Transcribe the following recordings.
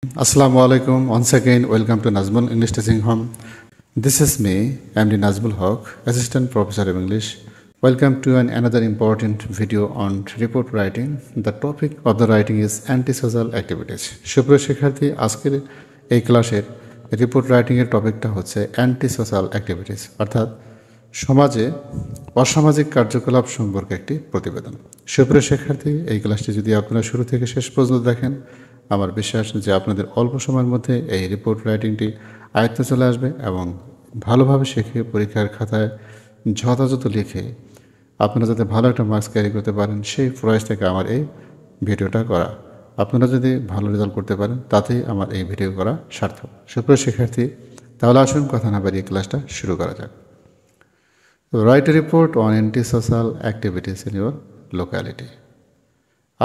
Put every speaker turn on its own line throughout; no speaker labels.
Assalamu alaikum. Once again, welcome to Nazmul English Teaching Home. This is me, MD Nazmul Haq, Assistant Professor of English. Welcome to another important video on report writing. The topic of the writing is antisocial activities. সুপ্রিয় শিক্ষার্থী, আজকের এই ক্লাসের report রাইটিংয়ের টপিকটা হচ্ছে অ্যান্টিসোশ্যাল activities, অর্থাৎ সমাজে অসামাজিক কার্যকলাপ সম্পর্কে একটি প্রতিবেদন। সুপ্রিয় শিক্ষার্থী, এই ক্লাসটি যদি আপনারা শুরু থেকে শেষ পর্যন্ত দেখেন, আমার বিশ্বাস যে আপনাদের অল্প সময়ের মধ্যে এই রিপোর্ট রাইটিংটি আয়ত্তে চলে আসবে এবং ভালোভাবে শিখে পরীক্ষার খাতায় যথাযথ লিখে আপনারা যাতে ভালো একটা মার্কস ক্যারি করতে পারেন সেই প্রয়াস থেকে আমার এই ভিডিওটা করা। আপনারা যদি ভালো রেজাল্ট করতে পারেন তাতেই আমার এই ভিডিও করা সার্থক। সুপ্রিয় শিক্ষার্থী, তাহলে আসুন কথা না বাড়িয়ে ক্লাসটা শুরু করা যাক। Write a report on antisocial activities in your locality.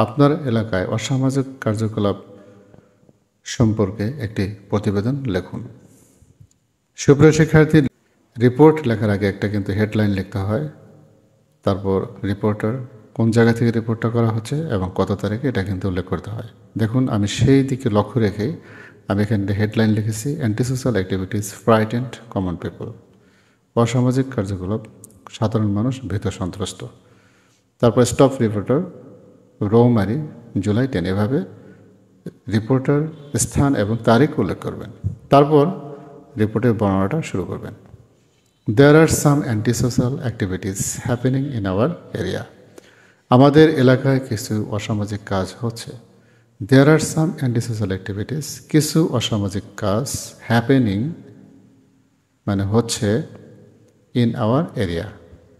আপনার এলাকায় অসামাজিক কার্যকলাপ সম্পর্কে একটি প্রতিবেদন লিখুন। সুপ্রিয় শিক্ষার্থী, রিপোর্ট লেখার আগে একটা কিন্তু হেডলাইন লিখতে হয়, তারপর রিপোর্টার কোন জায়গা থেকে রিপোর্টটা করা হচ্ছে এবং কত তারিখে এটা কিন্তু উল্লেখ করতে হয়। দেখুন, আমি সেই দিকে লক্ষ্য রেখেই আমি এখানে হেডলাইন লিখেছি, অ্যান্টিসোশ্যাল অ্যাক্টিভিটিস ফ্রাইটেন্ড কমন পিপল। অসামাজিক কার্যকলাপ সাধারণ মানুষ ভীত সন্ত্রস্ত। তারপর স্টপ রিপোর্টার রৌমারি জুলাই 10, এভাবে রিপোর্টার স্থান এবং তারিখ উল্লেখ করবেন। তারপর রিপোর্টের বর্ণনাটা শুরু করবেন। There are some antisocial activities happening in our area. আমাদের এলাকায় কিছু অসামাজিক কাজ হচ্ছে। দেয়ার আর সাম অ্যান্টিসোশ্যাল অ্যাক্টিভিটিস, কিছু অসামাজিক কাজ, হ্যাপেনিং মানে হচ্ছে, ইন আওয়ার এরিয়া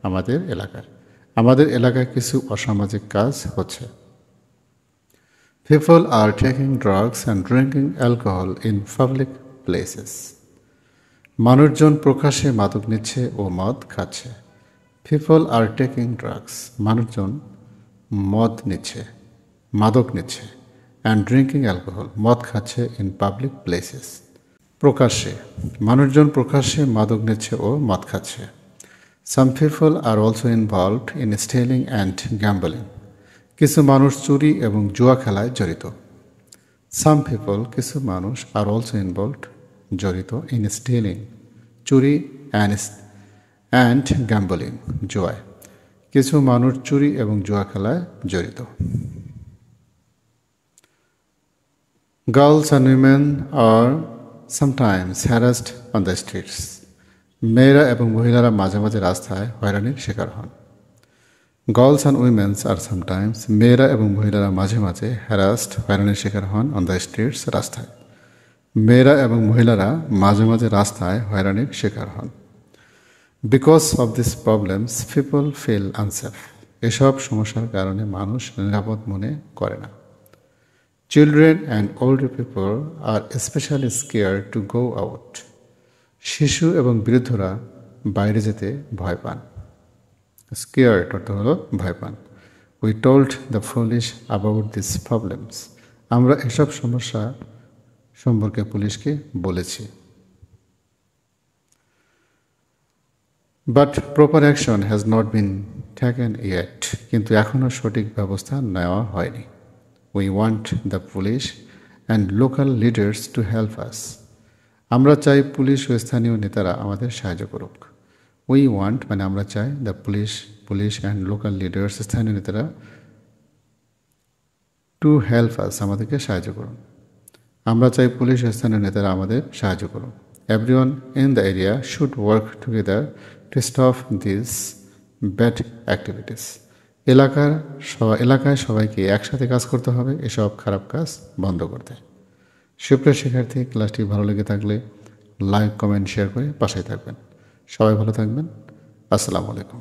আমাদের এলাকায়। আমাদের এলাকায় কিছু অসামাজিক কাজ হচ্ছে। People are taking drugs and drinking alcohol in public places. মানুষজন প্রকাশ্যে মাদক নিচ্ছে ও মদ খাচ্ছে। People are taking drugs, মানুষজন মদ নিচ্ছে, মাদক নিচ্ছে, and drinking alcohol, মদ খাচ্ছে, in public places, প্রকাশ্যে। মানুষজন প্রকাশ্যে মাদক নিচ্ছে ও মদ খাচ্ছে। Some people are also involved in stealing and gambling. কিছু মানুষ চুরি এবং জুয়া খেলায় জড়িত। Some people, কিছু মানুষ, are also involved, জড়িত, in stealing, চুরি, and gambling, জুয়ায়। কিছু মানুষ চুরি এবং জুয়া খেলায় জড়িত। Girls and women are sometimes harassed on the streets. মেয়েরা এবং মহিলারা মাঝে মাঝে রাস্তায় হয়রানির শিকার হন। গার্লস অ্যান্ড উইমেন্স আর সামটাইমস, মেয়েরা এবং মহিলারা মাঝে মাঝে হ্যারাসড, হয়রানির শিকার হন, অন দ্য স্ট্রিটস, রাস্তায়। মেয়েরা এবং মহিলারা মাঝে মাঝে রাস্তায় হয়রানির শিকার হন। Because of this problems people feel unsafe. এসব সমস্যার কারণে মানুষ নিরাপদ মনে করে না। Children and older people are specially scare to go out. শিশু এবং বৃদ্ধরা বাইরে যেতে ভয় পান। স্কেয়ার্ড অর্থ হলো ভয় পান। We told the police about this problems. আমরা এসব সমস্যা সম্পর্কে পুলিশকে বলেছি। But proper action has not been taken yet. কিন্তু এখনও সঠিক ব্যবস্থা নেওয়া হয়নি। We want the police and local leaders to help us. আমরা চাই পুলিশ ও স্থানীয় নেতারা আমাদের সাহায্য করুক। উই ওয়ান্ট মানে আমরা চাই, the police and local leaders, স্থানীয় নেতারা, টু হেল্প আস, আমাদেরকে সাহায্য করুন। আমরা চাই পুলিশ ও স্থানীয় নেতারা আমাদের সাহায্য করুন। Everyone in the area should work together to stop this bad activities. এলাকায় সবাইকে একসাথে কাজ করতে হবে এসব খারাপ কাজ বন্ধ করতে। সুপ্রিয় শিক্ষার্থী, ক্লাসটি ভালো লেগে থাকলে লাইক, কমেন্ট, শেয়ার করে পাশে থাকবেন। সবাই ভালো থাকবেন। আসসালামু আলাইকুম।